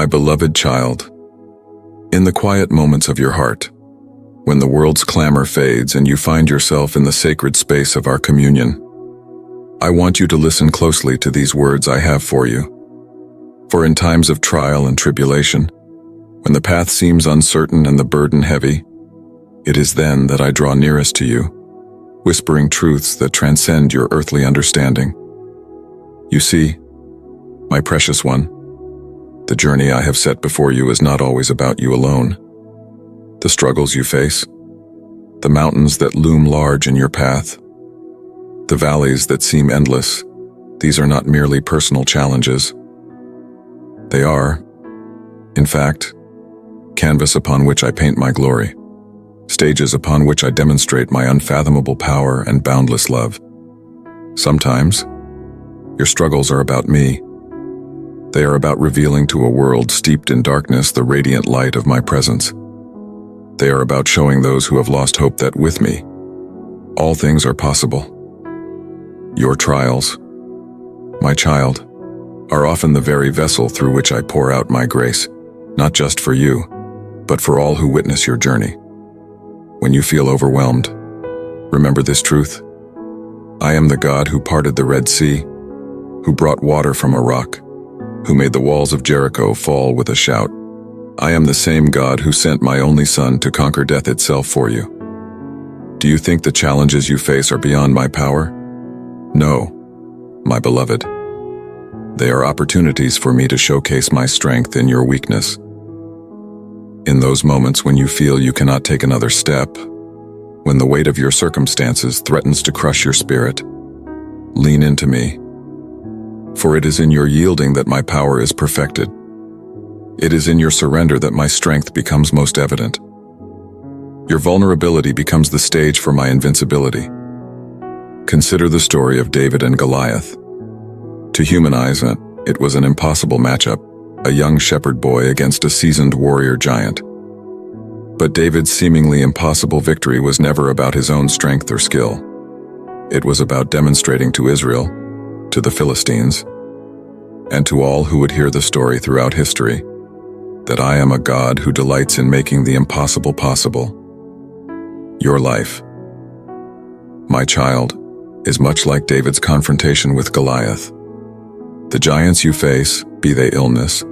My beloved child, in the quiet moments of your heart, when the world's clamor fades and you find yourself in the sacred space of our communion, I want you to listen closely to these words I have for you. For in times of trial and tribulation, when the path seems uncertain and the burden heavy, it is then that I draw nearest to you, whispering truths that transcend your earthly understanding. You see, my precious one, the journey I have set before you is not always about you alone. The struggles you face, the mountains that loom large in your path, the valleys that seem endless, these are not merely personal challenges. They are, in fact, canvas upon which I paint my glory, stages upon which I demonstrate my unfathomable power and boundless love. Sometimes, your struggles are about me. They are about revealing to a world steeped in darkness the radiant light of my presence. They are about showing those who have lost hope that with me, all things are possible. Your trials, my child, are often the very vessel through which I pour out my grace, not just for you, but for all who witness your journey. When you feel overwhelmed, remember this truth. I am the God who parted the Red Sea, who brought water from a rock, who made the walls of Jericho fall with a shout. I am the same God who sent my only Son to conquer death itself for you. Do you think the challenges you face are beyond my power? No, my beloved. They are opportunities for me to showcase my strength in your weakness. In those moments when you feel you cannot take another step, when the weight of your circumstances threatens to crush your spirit, lean into me. For it is in your yielding that my power is perfected. It is in your surrender that my strength becomes most evident. Your vulnerability becomes the stage for my invincibility. Consider the story of David and Goliath. To humanize it, it was an impossible matchup, a young shepherd boy against a seasoned warrior giant. But David's seemingly impossible victory was never about his own strength or skill. It was about demonstrating to Israel, to the Philistines, and to all who would hear the story throughout history, that I am a God who delights in making the impossible possible. Your life, my child, is much like David's confrontation with Goliath. The giants you face, be they illness,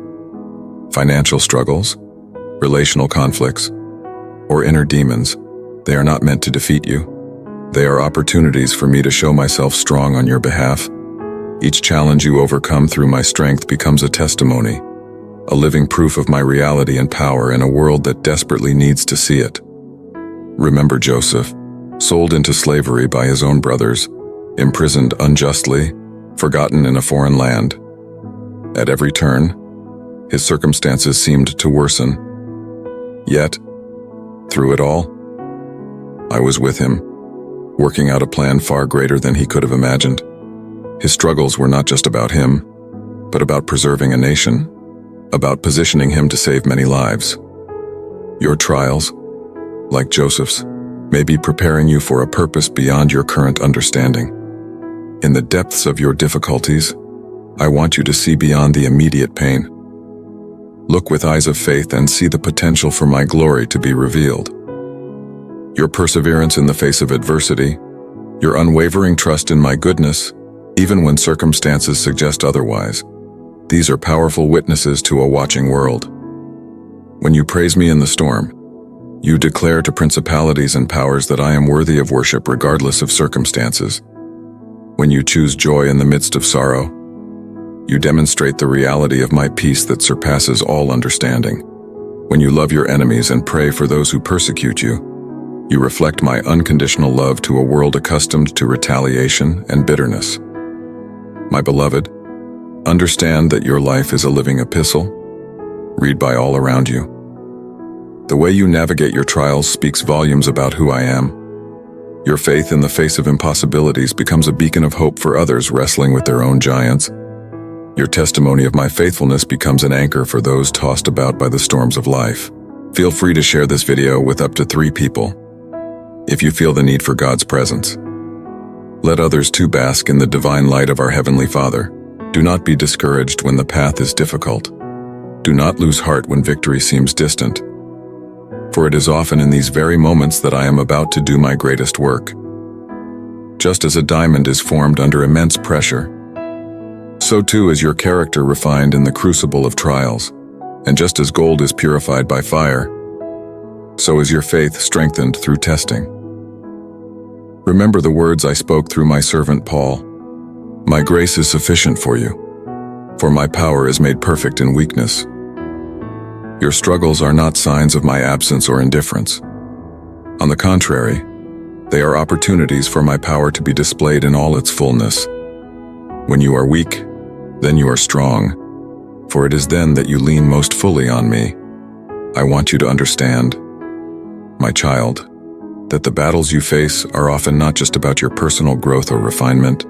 financial struggles, relational conflicts, or inner demons, they are not meant to defeat you. They are opportunities for me to show myself strong on your behalf. Each challenge you overcome through my strength becomes a testimony, a living proof of my reality and power in a world that desperately needs to see it. Remember Joseph, sold into slavery by his own brothers, imprisoned unjustly, forgotten in a foreign land. At every turn, his circumstances seemed to worsen. Yet, through it all, I was with him, working out a plan far greater than he could have imagined. His struggles were not just about him, but about preserving a nation, about positioning him to save many lives. Your trials, like Joseph's, may be preparing you for a purpose beyond your current understanding. In the depths of your difficulties, I want you to see beyond the immediate pain. Look with eyes of faith and see the potential for my glory to be revealed. Your perseverance in the face of adversity, your unwavering trust in my goodness, even when circumstances suggest otherwise, these are powerful witnesses to a watching world. When you praise me in the storm, you declare to principalities and powers that I am worthy of worship regardless of circumstances. When you choose joy in the midst of sorrow, you demonstrate the reality of my peace that surpasses all understanding. When you love your enemies and pray for those who persecute you, you reflect my unconditional love to a world accustomed to retaliation and bitterness. My beloved, understand that your life is a living epistle, read by all around you. The way you navigate your trials speaks volumes about who I am. Your faith in the face of impossibilities becomes a beacon of hope for others wrestling with their own giants. Your testimony of my faithfulness becomes an anchor for those tossed about by the storms of life. Feel free to share this video with up to 3 people, if you feel the need for God's presence. Let others too bask in the divine light of our Heavenly Father. Do not be discouraged when the path is difficult. Do not lose heart when victory seems distant, for it is often in these very moments that I am about to do my greatest work. Just as a diamond is formed under immense pressure, so too is your character refined in the crucible of trials, and just as gold is purified by fire, so is your faith strengthened through testing. Remember the words I spoke through my servant Paul. My grace is sufficient for you, for my power is made perfect in weakness. Your struggles are not signs of my absence or indifference. On the contrary, they are opportunities for my power to be displayed in all its fullness. When you are weak, then you are strong, for it is then that you lean most fully on me. I want you to understand, my child, that the battles you face are often not just about your personal growth or refinement.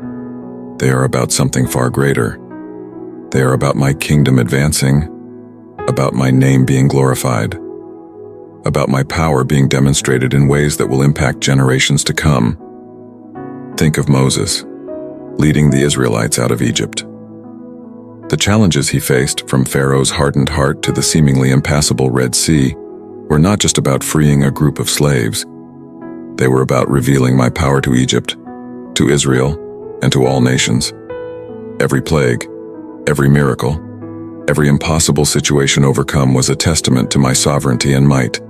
They are about something far greater. They are about my kingdom advancing, about my name being glorified, about my power being demonstrated in ways that will impact generations to come. Think of Moses, leading the Israelites out of Egypt. The challenges he faced, from Pharaoh's hardened heart to the seemingly impassable Red Sea, were not just about freeing a group of slaves. They were about revealing my power to Egypt, to Israel, and to all nations. Every plague, every miracle, every impossible situation overcome was a testament to my sovereignty and might.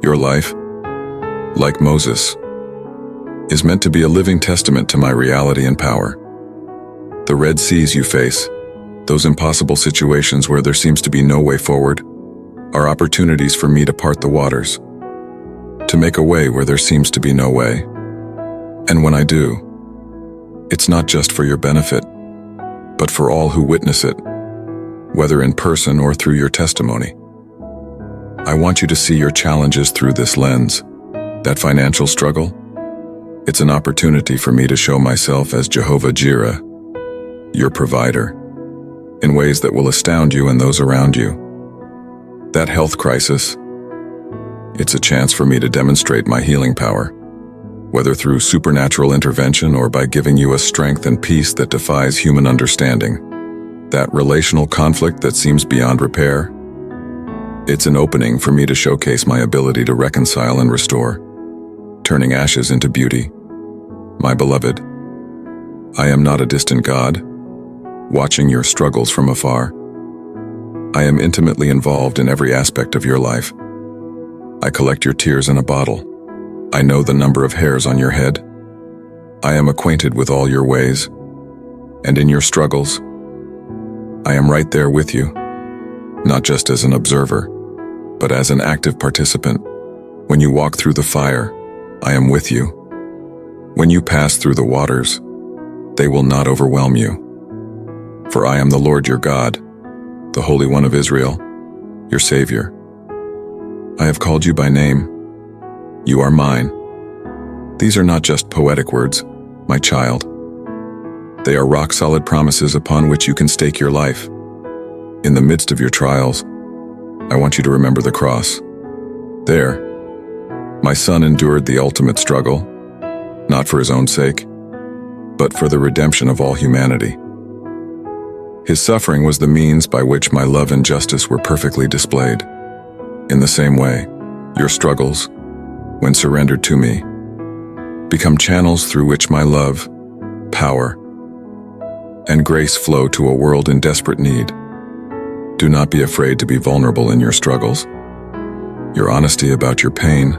Your life, like Moses, is meant to be a living testament to my reality and power. The Red Seas you face, those impossible situations where there seems to be no way forward, are opportunities for me to part the waters, to make a way where there seems to be no way. And when I do, it's not just for your benefit, but for all who witness it, whether in person or through your testimony. I want you to see your challenges through this lens. That financial struggle? It's an opportunity for me to show myself as Jehovah Jireh, your provider, in ways that will astound you and those around you. That health crisis? It's a chance for me to demonstrate my healing power, whether through supernatural intervention or by giving you a strength and peace that defies human understanding. That relational conflict that seems beyond repair? It's an opening for me to showcase my ability to reconcile and restore, turning ashes into beauty. My beloved, I am not a distant God, watching your struggles from afar. I am intimately involved in every aspect of your life. I collect your tears in a bottle. I know the number of hairs on your head. I am acquainted with all your ways, and in your struggles, I am right there with you, not just as an observer, but as an active participant. When you walk through the fire, I am with you. When you pass through the waters, they will not overwhelm you. For I am the Lord your God, the Holy One of Israel, your Savior. I have called you by name. You are mine. These are not just poetic words, my child. They are rock-solid promises upon which you can stake your life. In the midst of your trials, I want you to remember the cross. There, my son endured the ultimate struggle, not for his own sake, but for the redemption of all humanity. His suffering was the means by which my love and justice were perfectly displayed. In the same way, your struggles, when surrendered to me, become channels through which my love, power, and grace flow to a world in desperate need. Do not be afraid to be vulnerable in your struggles. Your honesty about your pain,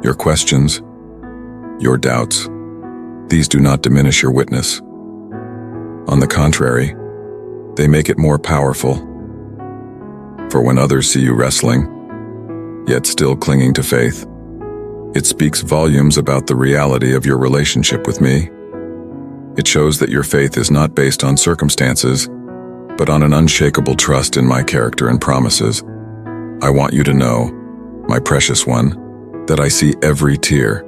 your questions, your doubts, these do not diminish your witness. On the contrary, they make it more powerful. For when others see you wrestling, yet still clinging to faith, it speaks volumes about the reality of your relationship with me. It shows that your faith is not based on circumstances, but on an unshakable trust in my character and promises. I want you to know, my precious one, that I see every tear.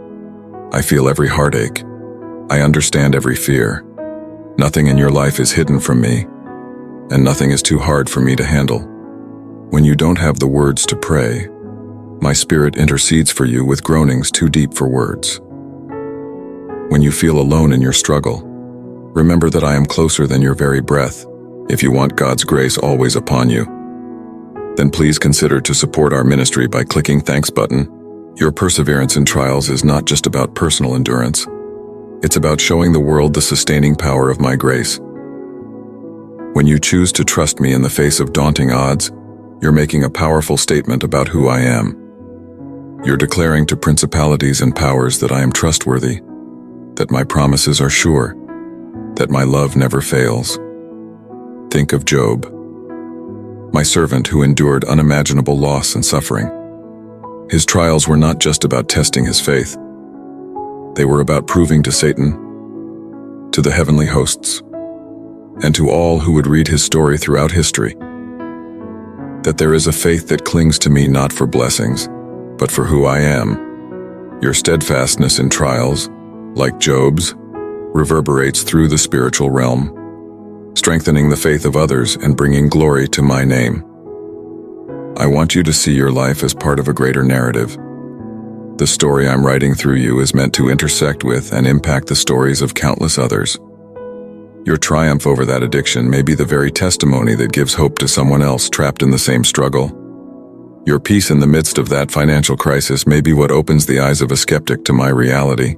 I feel every heartache. I understand every fear. Nothing in your life is hidden from me, and nothing is too hard for me to handle. When you don't have the words to pray, my spirit intercedes for you with groanings too deep for words. When you feel alone in your struggle, remember that I am closer than your very breath. If you want God's grace always upon you, then please consider to support our ministry by clicking Thanks button. Your perseverance in trials is not just about personal endurance. It's about showing the world the sustaining power of my grace. When you choose to trust me in the face of daunting odds, you're making a powerful statement about who I am. You're declaring to principalities and powers that I am trustworthy, that my promises are sure, that my love never fails. Think of Job, my servant who endured unimaginable loss and suffering. His trials were not just about testing his faith. They were about proving to Satan, to the heavenly hosts, and to all who would read his story throughout history, that there is a faith that clings to me not for blessings, but for who I am. Your steadfastness in trials, like Job's, reverberates through the spiritual realm, strengthening the faith of others and bringing glory to my name. I want you to see your life as part of a greater narrative. The story I'm writing through you is meant to intersect with and impact the stories of countless others. Your triumph over that addiction may be the very testimony that gives hope to someone else trapped in the same struggle. Your peace in the midst of that financial crisis may be what opens the eyes of a skeptic to my reality.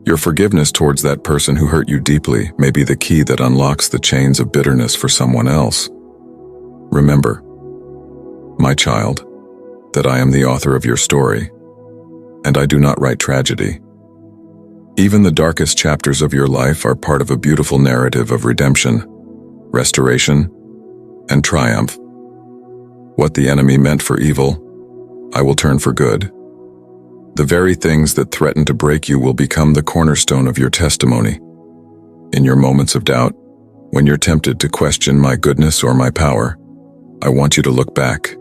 Your forgiveness towards that person who hurt you deeply may be the key that unlocks the chains of bitterness for someone else. Remember, my child, that I am the author of your story, and I do not write tragedy. Even the darkest chapters of your life are part of a beautiful narrative of redemption, restoration, and triumph. What the enemy meant for evil, I will turn for good. The very things that threaten to break you will become the cornerstone of your testimony. In your moments of doubt, when you're tempted to question my goodness or my power, I want you to look back.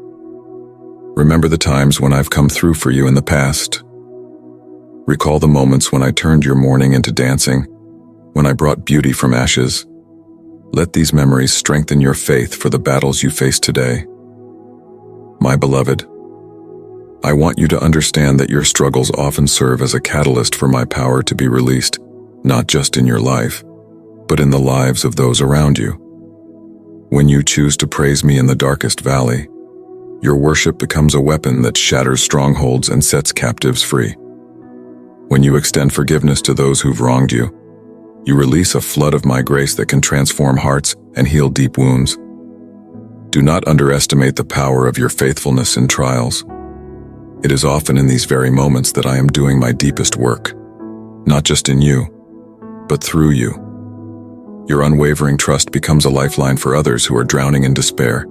Remember the times when I've come through for you in the past. Recall the moments when I turned your mourning into dancing, when I brought beauty from ashes. Let these memories strengthen your faith for the battles you face today. My beloved, I want you to understand that your struggles often serve as a catalyst for my power to be released, not just in your life, but in the lives of those around you. When you choose to praise me in the darkest valley, your worship becomes a weapon that shatters strongholds and sets captives free. When you extend forgiveness to those who've wronged you, you release a flood of my grace that can transform hearts and heal deep wounds. Do not underestimate the power of your faithfulness in trials. It is often in these very moments that I am doing my deepest work, not just in you, but through you. Your unwavering trust becomes a lifeline for others who are drowning in despair,